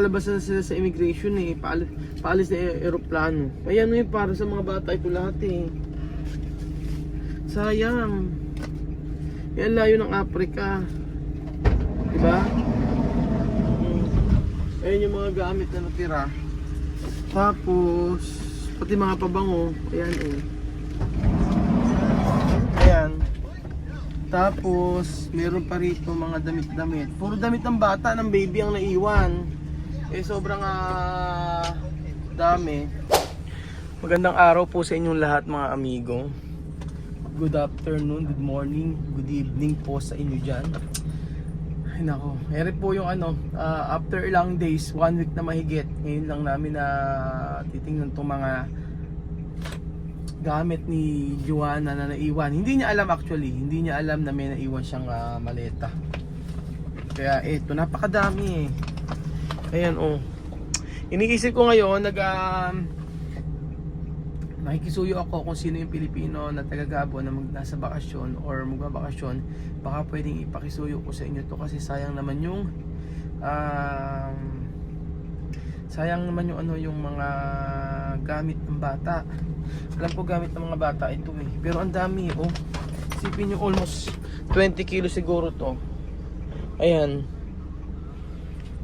Palabas na sila sa immigration eh, paalis na aeroplano. Ayan eh, para sa mga bata ito lahat eh. Sayang. Yan layo ng Africa. Diba? Ayan yung mga gamit na natira. Tapos, pati mga pabango. Ayan eh. Ayan. Tapos, meron pa rito mga damit-damit. Puro damit ng bata, ng baby ang naiwan. Eh sobrang dami. Magandang araw po sa inyong lahat mga amigo. Good afternoon, good morning, good evening po sa inyo dyan. Ay nako, eri po yung after ilang days, 1 week na mahigit. Ngayon lang namin na titingnan itong mga gamit ni Joanna na naiwan. Hindi niya alam actually, hindi niya alam na may naiwan siyang maleta. Kaya eto, napakadami eh. Ayan oh. Iniisip ko ngayon makikisuyo ako kung sino yung Pilipino na taga-Gabon na nasa bakasyon or magbabakasyon. Baka pwedeng ipakisuyo ko sa inyo to kasi sayang naman yung yung mga gamit ng bata. Alam ko gamit ng mga bata ito eh. Pero ang dami oh. Isipin nyo almost 20 kilo siguro to. Ayan.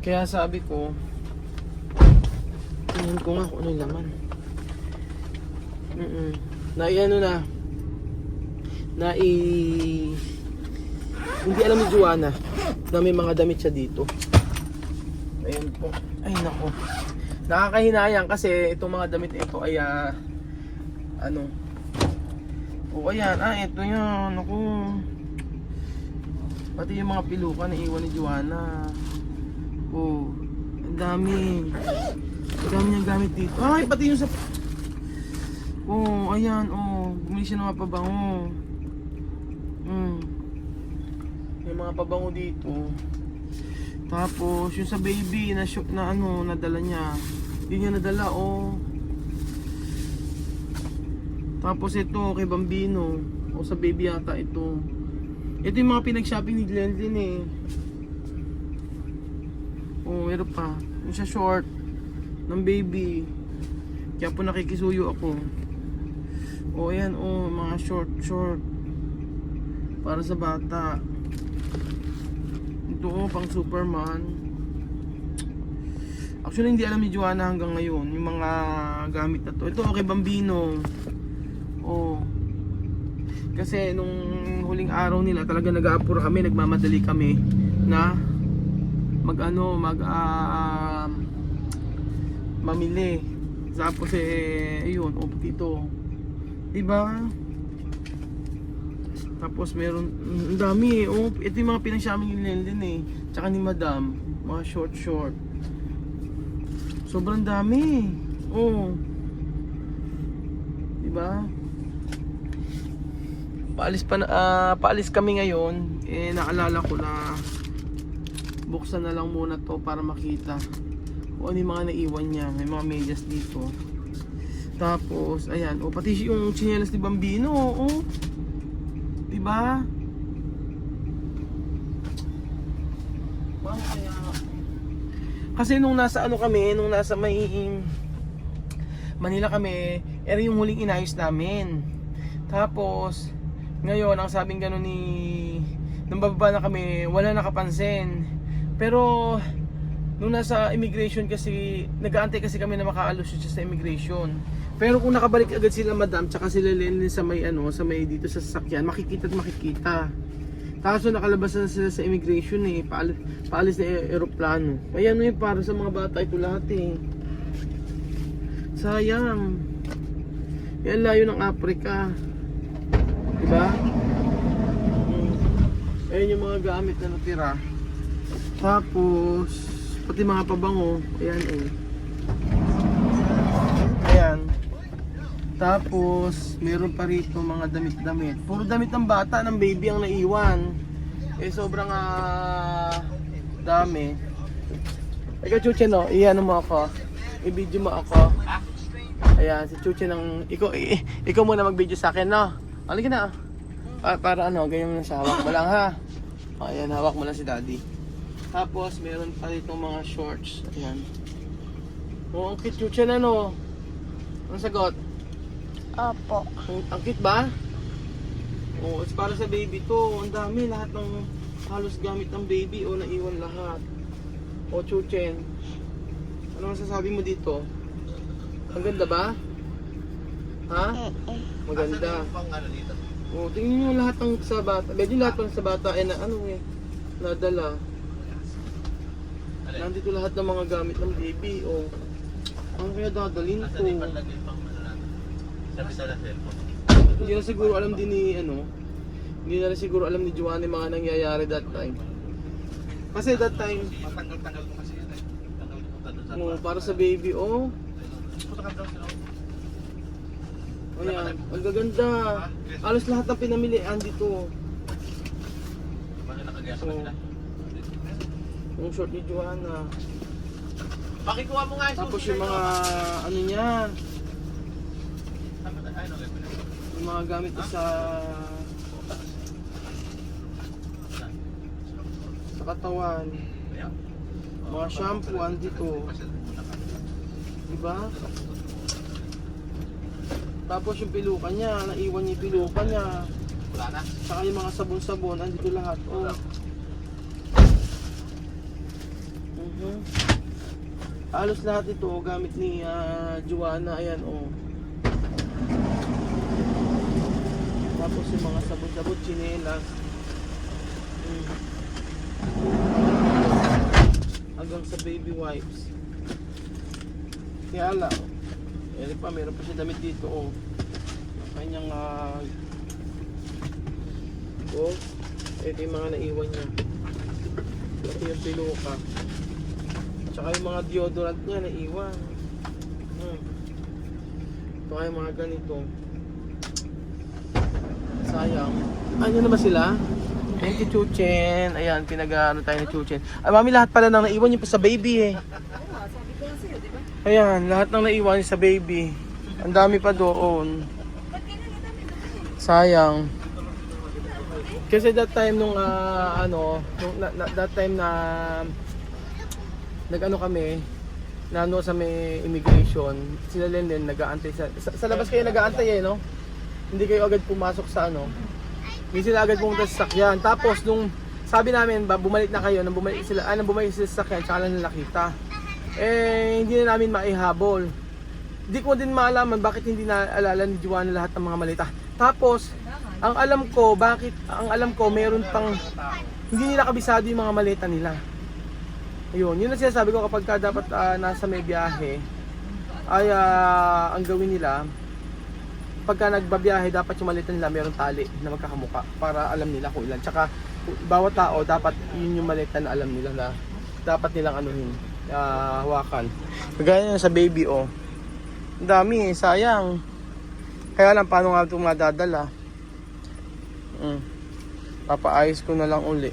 Kaya sabi ko, tingnan ko nga kung ano yung laman. Hindi alam ni Joanna na may mga damit siya dito. Ayan po. Ay nako. Nakakahinayang kasi itong mga damit ito ay ayan. Ito yan. Naku. Pati yung mga pilukan na iwan ni Joanna. Oh, ang dami. Ang dami niyang gamit dito. Ay, pati yung sa... Oh, ayan, oh. Bumili siya ng mga pabango. May mga pabango dito. Tapos, yung sa baby na nadala niya. Hindi niya nadala, oh. Tapos ito, kay Bambino. O sa baby yata ito. Ito yung mga pinag-shopping ni Glendin eh. Oh, meron pa. Yung sa short ng baby. Kaya po nakikisuyo ako. Oh, ayan oh, mga short para sa bata. Ito oh, pang Superman. Actually hindi alam ni Joanna hanggang ngayon yung mga gamit na to. Ito okay Bambino. Oh. Kasi nung huling araw nila talaga nag-aapura kami, nagmamadali kami na mamili. Tapos ayun, dito. Diba? Tapos meron ang dami eh. Oh, ito yung mga pinagsaming ni Lenden eh. Tsaka ni Madam, mga short. Sobrang dami. Oh. Diba? Paalis kami ngayon. Naalala ko na buksan na lang muna to para makita kung ano yung mga naiwan niya. May mga medyas dito. Tapos, ayan. O, pati yung tsinelas ni Bambino. O, diba? Kaya, kasi nung nasa Manila kami, yung huling inayos namin. Tapos, ngayon, ang sabing gano'n nung bababa na kami, wala nakapansin. Pero nung nasa immigration kasi, nag-aantay kasi kami na makaalusyon siya sa immigration. Pero kung nakabalik agad sila Madam tsaka sila Lenny sa may dito sa sasakyan, makikita. Kaso nakalabas na sila sa immigration eh, paalis na aeroplano. Ayan eh, para sa mga bata ito lahat eh. Sayang. Yan layo ng Africa. Diba? Ayan yung mga gamit na natira. Tapos pati mga pabango. Ayan eh. Ayan. Tapos meron pa rito mga damit-damit. Puro damit ng bata, ng baby ang naiwan. Eh sobrang dami. Ikaw Chuche no, iyan mo ako. I-video mo ako. Ayan, si Chuche ng ikaw muna mag-video sa akin no. Halika na. Para ganyan mo na siya. Hawak mo lang ha. Ayan, hawak mo lang si Daddy. Tapos, meron pa dito mga shorts. Ayan. Oh, ang cute yan, ano? Ang sagot? Opo. Ang cute ba? Oh, it's para sa baby to. Ang dami, lahat ng halos gamit ng baby. Oh, naiwan lahat. Oh, Chuchen. Ano masasabi mo dito? Ang ganda ba? Ha? Maganda. Oh, tingnan nyo lahat ng sa bata. Medyo lahat ng sa bata ay na ano eh, nadala. Nandito lahat ng mga gamit ng baby. Oh. Ano kaya dadalhin ko? Hindi na siguro alam din ni ano. Hindi na rin siguro alam ni Joanne yung mga nangyayari that time. Kasi that time, Matanggal-tanggal ko kasi yan eh. Tanggal ko pa doon sa oh, para sa baby, oh. Punta ka daw sila. Ayan, ang gaganda. Halos lahat ng pinamili andito. Mga nakagaya sa kanila. Yung short ni Joanna. Pakikuha mo nga Tapos yung mga ano niya, Ay, no, yung mga gamit niya sa katawan. Mga shampoo andito. Diba? Tapos yung pilukan niya, naiwan niya yung pilukan niya. Wala na. Saka yung mga sabon-sabon, andito lahat. Oh. Halos lahat ito gamit ni Joanna. Ayan, oh. Tapos yung mga sabon-sabon, chinelas. Hanggang sa baby wipes. Kaya lang, meron pa siya damit dito, oh. Kanyang oh, ito yung mga naiwan niya. Ito yung piluka. Tsaka yung mga deodorant niya naiwan. Ito ay mga ganito. Sayang. Ano na ba sila? Thank you, Chuchen. Ayan, pinag-ano tayo ni Chuchen. Ay, mami, lahat pala nang naiwan yung sa baby eh. Sabi ko na sa'yo, di ba? Ayan, lahat ng naiwan sa baby. Ang dami pa doon. Sayang. Kasi that time nung that time na nag-ano kami, nano sa may immigration, sila din nag-aantay sa labas kayo nag-aantay eh, no? Hindi kayo agad pumasok sa ano. Hindi sila agad pumunta sa sakyan. Tapos nung sabi namin, bumalik na kayo, nang bumalik sila sa sakyan, tsaka lang nakita. Eh, hindi na namin maihabol. Hindi ko din maalaman bakit hindi naalala ni Joanna lahat ng mga malita. Tapos, ang alam ko, meron pang, hindi nila kabisado yung mga malita nila. Ayun, yun ang sinasabi ko kapag dapat nasa may biyahe, ay ang gawin nila, pagka nagbabiyahe, dapat yung malita nila meron tali na magkakamuka para alam nila kung ilan. Tsaka, bawat tao, dapat yun yung malita na alam nila na dapat nilang anuhin, hawakan. Kagaya yun sa baby, oh. Ang dami, sayang. Kaya lang, paano nga ito madadala? Papaayos ko na lang uli.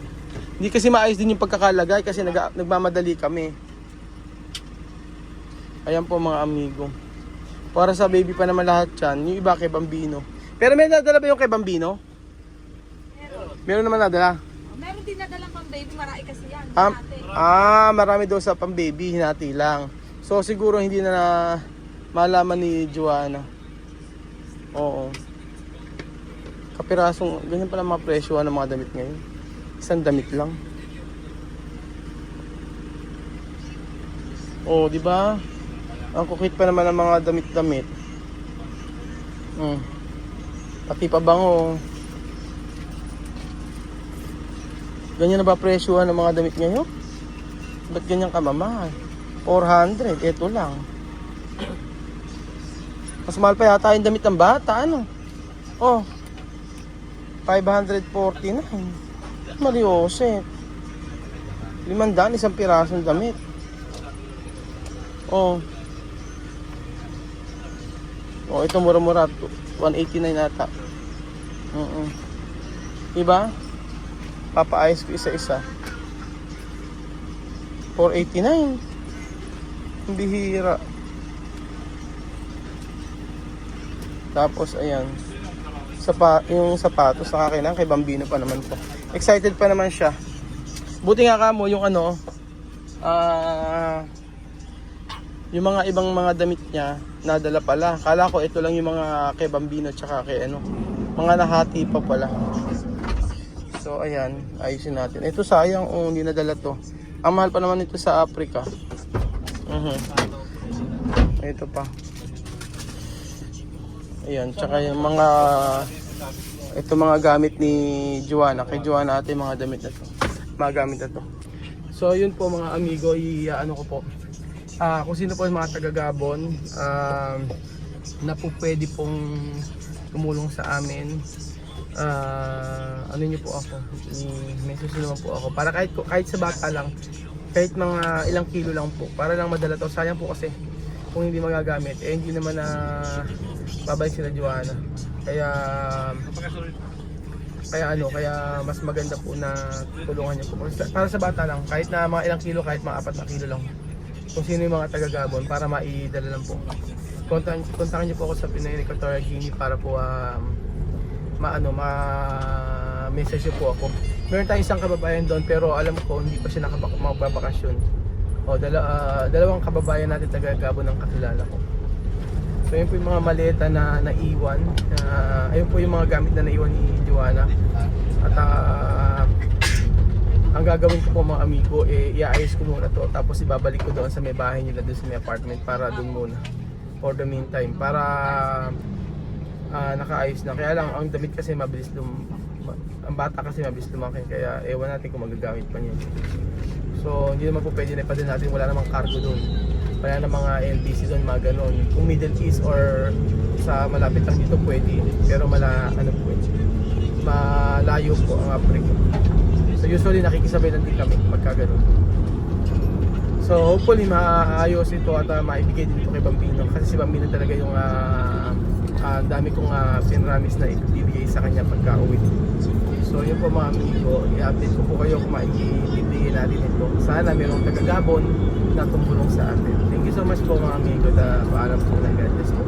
Hindi kasi maayos din yung pagkakalagay kasi nagmamadali kami. Ayan po mga amigo. Para sa baby pa naman lahat yan. Yung iba kay Bambino. Pero may nadala ba yung kay Bambino? Meron naman nadala? Meron din nadalang pang baby, marami kasi yan. Marami daw sa pang baby, hinati lang. So siguro hindi na malaman ni Joanna. Oo. Kapirasong, ganyan pala mga presyo ng mga damit ngayon. Isang damit lang. Oh, di ba? Ang kukit pa naman ng mga damit-damit. Pati pabango. Ganyan na ba presyo ng mga damit ngayon? Ba't ganyan kamamahal? 400, ito lang. Mas mahal pa yata yung damit ng bata, ano? Oh, 549. Mariosep. 500, isang pirasong damit. Oh. Oh, ito mura-mura. 189 ata. Diba? Papaayos ko isa-isa. 489. Ang bihira. Tapos, ayan. Yung sapatos na kakilang kay Bambino pa naman to. Excited pa naman siya. Buti nga ka mo yung yung mga ibang mga damit niya nadala pala. Kala ko ito lang yung mga kay Bambino tsaka kay mga nahati pa pala. So ayan, ayusin natin. Ito sayang, hindi nadala to. Ang mahal pa naman ito sa Africa. Ito pa. Ayan, tsaka yung ito mga gamit ni Joanna. Kay Joanna ate mga damit na to. Mga gamit na to. So yun po mga amigo, ko po. Kung sino po yung mga taga-Gabon na po pwede pong tumulong sa amin, ano niyo po ako, message niyo naman po ako para kahit sa bata lang, kahit mga ilang kilo lang po para lang madala to. Sayang po kasi kung hindi magagamit hindi naman na babalik sila Joanna. Kaya mas maganda po na tulungan niyo po para sa bata lang, kahit na mga ilang kilo, kahit mga 4 na kilo lang. Kung sino yung mga taga-Gabon para maidala lang po. Kontakin niyo po ako sa Pinoy Equatorial Guinea para po message niyo po ako. Meron tayong isang kababayan doon pero alam ko hindi pa siya magbabakasyon. Dalawang kababayan natin taga-Gabon ang kakilala ko. So yun po yung mga maleta na naiwan. Ayun po yung mga gamit na naiwan ni Joanna. At ang gagawin ko po mga amigo, iaayos ko muna to. Tapos ibabalik ko doon sa may bahay nila, doon sa may apartment para doon muna. For the meantime, para nakaayos na. Kaya lang, ang damit kasi mabilis ang bata kasi mabilis lumaki. Kaya ewan natin kung magagamit pa niya. So hindi naman po pwede na ipadala natin, wala namang cargo doon. Kaya na mga LBC doon, mga ganon. Kung Middle East or sa malapit lang dito pwede. Pero malayo po ang Africa. So usually nakikisabay lang din kami pagka ganon. So hopefully maayos ito at maibigay din ito kay Bambino. Kasi si Bambino talaga yung dami kong pinramis na ibibigay sa kanya pagka uwi. So yun po mga amigo, i-update ko po kayo kung maibibigay natin ito. Sana mayroong taga-Gabon na tumulong sa atin. Thank you so much po mga amigo. Paalam po na God bless po.